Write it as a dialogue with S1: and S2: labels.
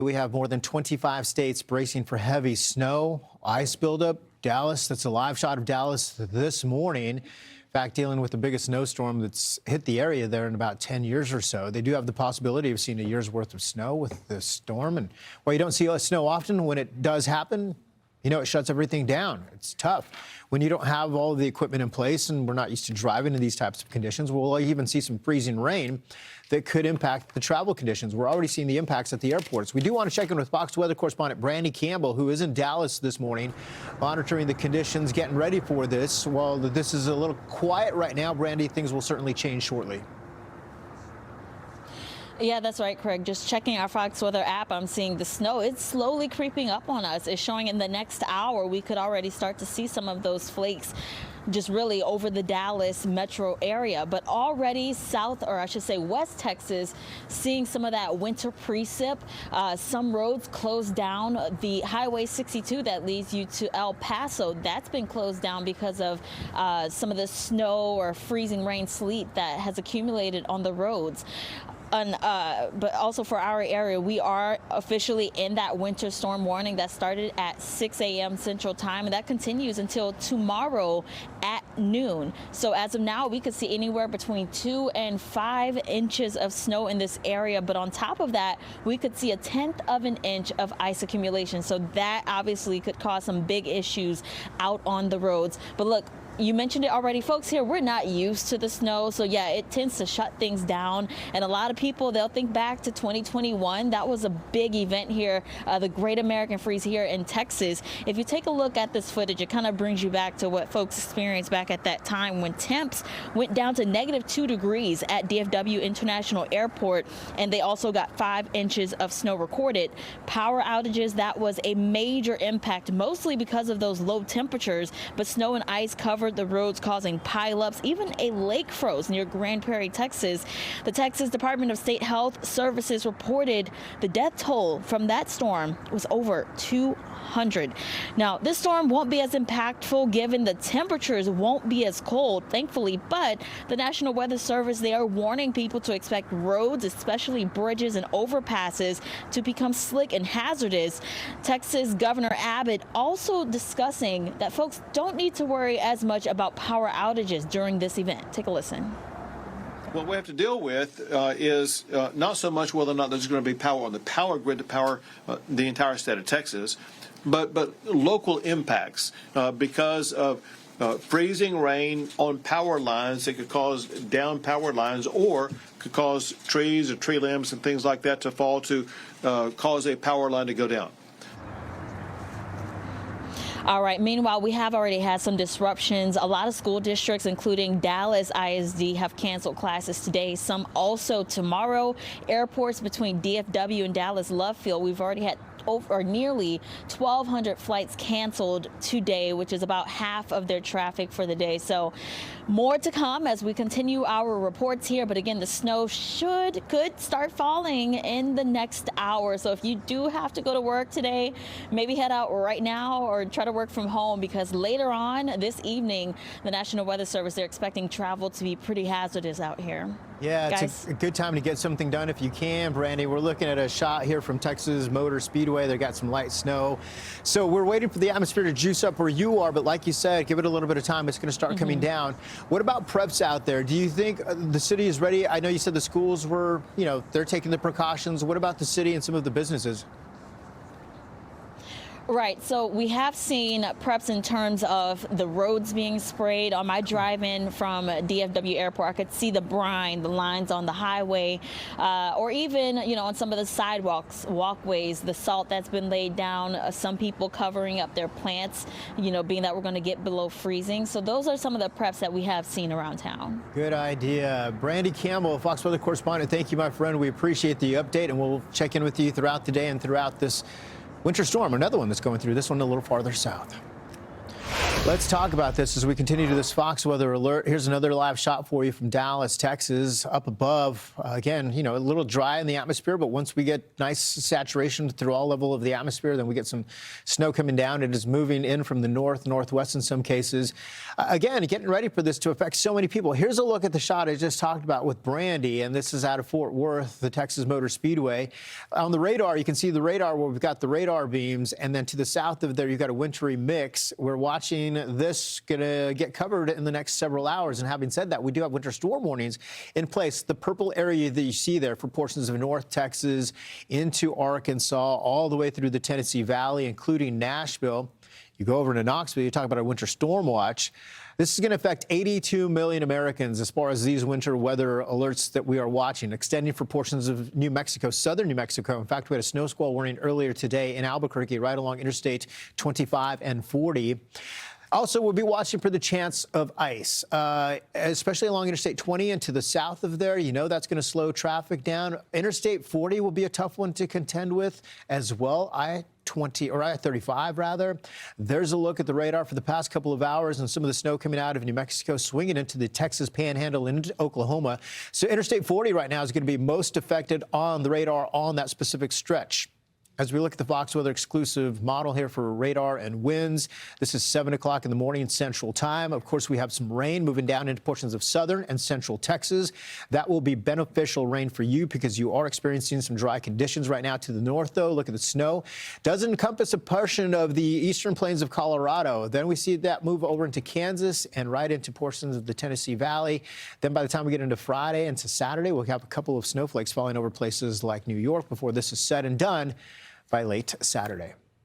S1: We have more than 25 states bracing for heavy snow, ice buildup. Dallas, that's a live shot of Dallas this morning. In fact, dealing with the biggest snowstorm that's hit the area there in about 10 years or so. They do have the possibility of seeing a year's worth of snow with this storm. And while you don't see snow often, when it does happen, you know, it shuts everything down. It's tough when you don't have all of the equipment in place, and we're not used to driving in these types of conditions. We'll even see some freezing rain that could impact the travel conditions. We're already seeing the impacts at the airports. We do want to check in with Fox weather correspondent Brandy Campbell, who is in Dallas this morning, monitoring the conditions, getting ready for this. While this is a little quiet right now, Brandy, things will certainly change shortly.
S2: Yeah, that's right, Craig. Just checking our Fox Weather app, I'm seeing the snow. It's slowly creeping up on us. It's showing in the next hour we could already start to see some of those flakes just really over the Dallas metro area. But already south, or I should say West Texas, seeing some of that winter precip. Some roads closed down. The Highway 62 that leads you to El Paso, that's been closed down because of some of the snow or freezing rain, sleet that has accumulated on the roads. But also for our area, we are officially in that winter storm warning that started at 6 a.m. Central Time, and that continues until tomorrow at noon. So as of now, we could see anywhere between 2 and 5 inches of snow in this area. But on top of that, we could see 1/10 of an inch of ice accumulation. So that obviously could cause some big issues out on the roads. But look, you mentioned it already, folks. Here, we're not used to the snow. So yeah, it tends to shut things down. And a lot of people, they'll think back to 2021. That was a big event here, the Great American Freeze here in Texas. If you take a look at this footage, it kind of brings you back to what folks experienced back at that time when temps went down to -2 degrees at DFW International Airport. And they also got 5 inches of snow recorded. Power outages, that was a major impact, mostly because of those low temperatures. But snow and ice covered the roads, causing pileups. Even a lake froze near Grand Prairie, Texas. The Texas Department of State Health Services reported the death toll from that storm was over 200. Now, this storm won't be as impactful given the temperatures won't be as cold, thankfully, but the National Weather Service, they are warning people to expect roads, especially bridges and overpasses, to become slick and hazardous. Texas Governor Abbott also discussing that folks don't need to worry as much about power outages during this event. Take a listen.
S3: What we have to deal with is not so much whether or not there's going to be power on the power grid to power the entire state of Texas, but local impacts because of freezing rain on power lines that could cause down power lines or could cause trees or tree limbs and things like that to fall to cause a power line to go down.
S2: All right. Meanwhile, we have already had some disruptions. A lot of school districts, including Dallas ISD, have canceled classes today. Some also tomorrow. Airports between DFW and Dallas Love Field, we've already had over nearly 1,200 flights canceled today, which is about half of their traffic for the day. So more to come as we continue our reports here. But again, the snow could start falling in the next hour. So if you do have to go to work today, maybe head out right now or try to work from home, because later on this evening, the National Weather Service, they're expecting travel to be pretty hazardous out here.
S1: Yeah, it's a good time to get something done if you can, Brandy. We're looking at a shot here from Texas Motor Speedway. They got some light snow. So we're waiting for the atmosphere to juice up where you are. But like you said, give it a little bit of time. It's going to start coming down. What about preps out there? Do you think the city is ready? I know you said the schools were, you know, they're taking the precautions. What about the city and some of the businesses?
S2: Right. So we have seen preps in terms of the roads being sprayed. On my drive-in from DFW Airport, I could see the brine, the lines on the highway, or even, you know, on some of the sidewalks, walkways, the salt that's been laid down. Some people covering up their plants, you know, being that we're going to get below freezing. So those are some of the preps that we have seen around town.
S1: Good idea. Brandy Campbell, Fox Weather correspondent. Thank you, my friend. We appreciate the update, and we'll check in with you throughout the day and throughout this winter storm, another one that's going through, this one a little farther south. Let's talk about this as we continue to this Fox weather alert. Here's another live shot for you from Dallas, Texas, up above. Again, a little dry in the atmosphere, but once we get nice saturation through all level of the atmosphere, then we get some snow coming down. It is moving in from the north, northwest in some cases. Again, getting ready for this to affect so many people. Here's a look at the shot I just talked about with Brandy, and this is out of Fort Worth, the Texas Motor Speedway. On the radar, you can see the radar where we've got the radar beams, and then to the south of there, you've got a wintry mix. We're watching this going to get covered in the next several hours. And having said that, we do have winter storm warnings in place. The purple area that you see there for portions of North Texas into Arkansas, all the way through the Tennessee Valley, including Nashville. You go over to Knoxville, you talk about a winter storm watch. This is going to affect 82 million Americans as far as these winter weather alerts that we are watching, extending for portions of New Mexico, southern New Mexico. In fact, we had a snow squall warning earlier today in Albuquerque, right along Interstate 25 and 40. Also, we'll be watching for the chance of ice, especially along Interstate 20 and to the south of there. That's going to slow traffic down. Interstate 40 will be a tough one to contend with as well. I-35 rather. There's a look at the radar for the past couple of hours and some of the snow coming out of New Mexico, swinging into the Texas Panhandle and into Oklahoma. So Interstate 40 right now is going to be most affected on the radar on that specific stretch. As we look at the Fox Weather exclusive model here for radar and winds, this is 7 o'clock in the morning Central Time. Of course, we have some rain moving down into portions of southern and central Texas. That will be beneficial rain for you because you are experiencing some dry conditions right now to the north, though. Look at the snow. Does encompass a portion of the eastern plains of Colorado. Then we see that move over into Kansas and right into portions of the Tennessee Valley. Then by the time we get into Friday and to Saturday, we'll have a couple of snowflakes falling over places like New York before this is said and done by late Saturday.